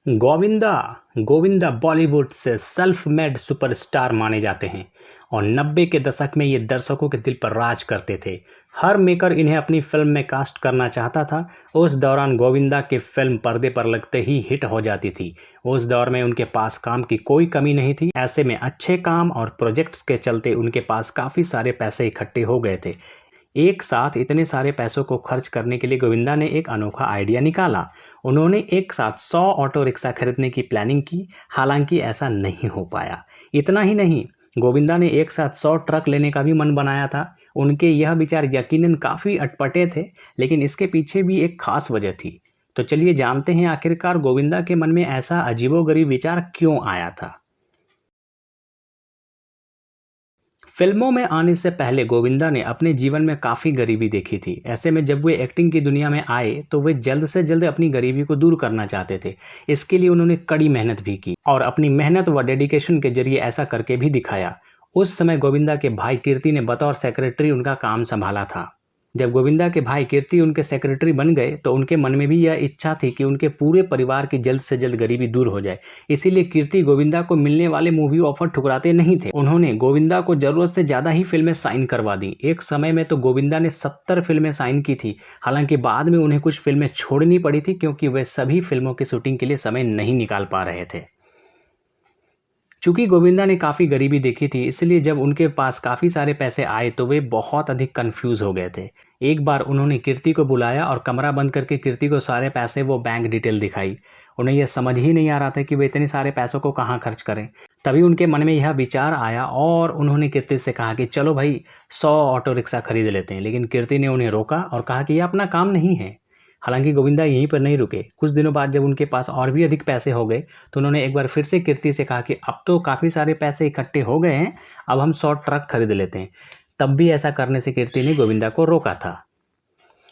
गोविंदा गोविंदा बॉलीवुड से self made superstar माने जाते हैं और 90 के दशक में ये दर्शकों के दिल पर राज करते थे। हर मेकर इन्हें अपनी फिल्म में कास्ट करना चाहता था। उस दौरान गोविंदा की फिल्म पर्दे पर लगते ही हिट हो जाती थी। उस दौर में उनके पास काम की कोई कमी नहीं थी। ऐसे में अच्छे काम और प्रोजेक्ट्स के चलते उनके पास काफ़ी सारे पैसे इकट्ठे हो गए थे। एक साथ इतने सारे पैसों को खर्च करने के लिए गोविंदा ने एक अनोखा आइडिया निकाला। उन्होंने एक साथ 100 ऑटो रिक्शा खरीदने की प्लानिंग की। हालांकि ऐसा नहीं हो पाया। इतना ही नहीं, गोविंदा ने एक साथ 100 ट्रक लेने का भी मन बनाया था। उनके यह विचार यकीनन काफ़ी अटपटे थे, लेकिन इसके पीछे भी एक खास वजह थी। तो चलिए जानते हैं आखिरकार गोविंदा के मन में ऐसा अजीबोगरीब विचार क्यों आया था। फिल्मों में आने से पहले गोविंदा ने अपने जीवन में काफ़ी गरीबी देखी थी। ऐसे में जब वे एक्टिंग की दुनिया में आए तो वे जल्द से जल्द अपनी गरीबी को दूर करना चाहते थे। इसके लिए उन्होंने कड़ी मेहनत भी की और अपनी मेहनत व डेडिकेशन के जरिए ऐसा करके भी दिखाया। उस समय गोविंदा के भाई कीर्ति ने बतौर सेक्रेटरी उनका काम संभाला था। जब गोविंदा के भाई कीर्ति उनके सेक्रेटरी बन गए तो उनके मन में भी यह इच्छा थी कि उनके पूरे परिवार की जल्द से जल्द गरीबी दूर हो जाए। इसीलिए कीर्ति गोविंदा को मिलने वाले मूवी ऑफर ठुकराते नहीं थे। उन्होंने गोविंदा को जरूरत से ज़्यादा ही फिल्में साइन करवा दी। एक समय में तो गोविंदा ने 70 फिल्में साइन की थी। हालांकि बाद में उन्हें कुछ फिल्में छोड़नी पड़ी थी क्योंकि वे सभी फिल्मों की शूटिंग के लिए समय नहीं निकाल पा रहे थे। चूंकि गोविंदा ने काफ़ी गरीबी देखी थी, इसलिए जब उनके पास काफ़ी सारे पैसे आए तो वे बहुत अधिक कंफ्यूज हो गए थे। एक बार उन्होंने कीर्ति को बुलाया और कमरा बंद करके कीर्ति को सारे पैसे वो बैंक डिटेल दिखाई। उन्हें यह समझ ही नहीं आ रहा था कि वे इतने सारे पैसों को कहाँ खर्च करें। तभी उनके मन में यह विचार आया और उन्होंने कीर्ति से कहा कि चलो भाई 100 ऑटो रिक्शा खरीद लेते हैं। लेकिन कीर्ति ने उन्हें रोका और कहा कि यह अपना काम नहीं है। हालांकि गोविंदा यहीं पर नहीं रुके। कुछ दिनों बाद जब उनके पास और भी अधिक पैसे हो गए तो उन्होंने एक बार फिर से कीर्ति से कहा कि अब तो काफ़ी सारे पैसे इकट्ठे हो गए हैं, अब हम 100 ट्रक खरीद लेते हैं। तब भी ऐसा करने से कीर्ति ने गोविंदा को रोका था।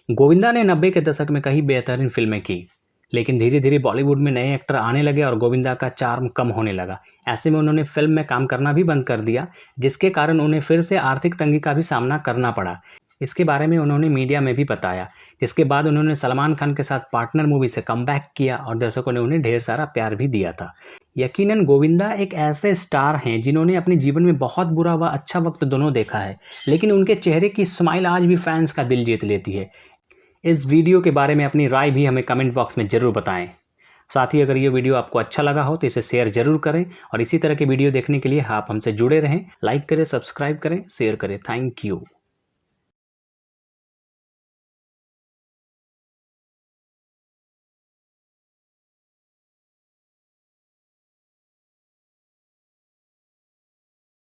गोविंदा ने 90 के दशक में कई बेहतरीन फिल्में की, लेकिन धीरे धीरे बॉलीवुड में नए एक्टर आने लगे और गोविंदा का चार्म कम होने लगा। ऐसे में उन्होंने फिल्म में काम करना भी बंद कर दिया, जिसके कारण उन्हें फिर से आर्थिक तंगी का भी सामना करना पड़ा। इसके बारे में उन्होंने मीडिया में भी बताया। इसके बाद उन्होंने सलमान खान के साथ पार्टनर मूवी से कमबैक किया और दर्शकों ने उन्हें ढेर सारा प्यार भी दिया था। यकीनन गोविंदा एक ऐसे स्टार हैं जिन्होंने अपने जीवन में बहुत बुरा व अच्छा वक्त दोनों देखा है, लेकिन उनके चेहरे की स्माइल आज भी फैंस का दिल जीत लेती है। इस वीडियो के बारे में अपनी राय भी हमें कमेंट बॉक्स में ज़रूर बताएं। साथ ही अगर ये वीडियो आपको अच्छा लगा हो तो इसे शेयर जरूर करें और इसी तरह के वीडियो देखने के लिए आप हमसे जुड़े रहें। लाइक करें, सब्सक्राइब करें, शेयर करें। Thank you.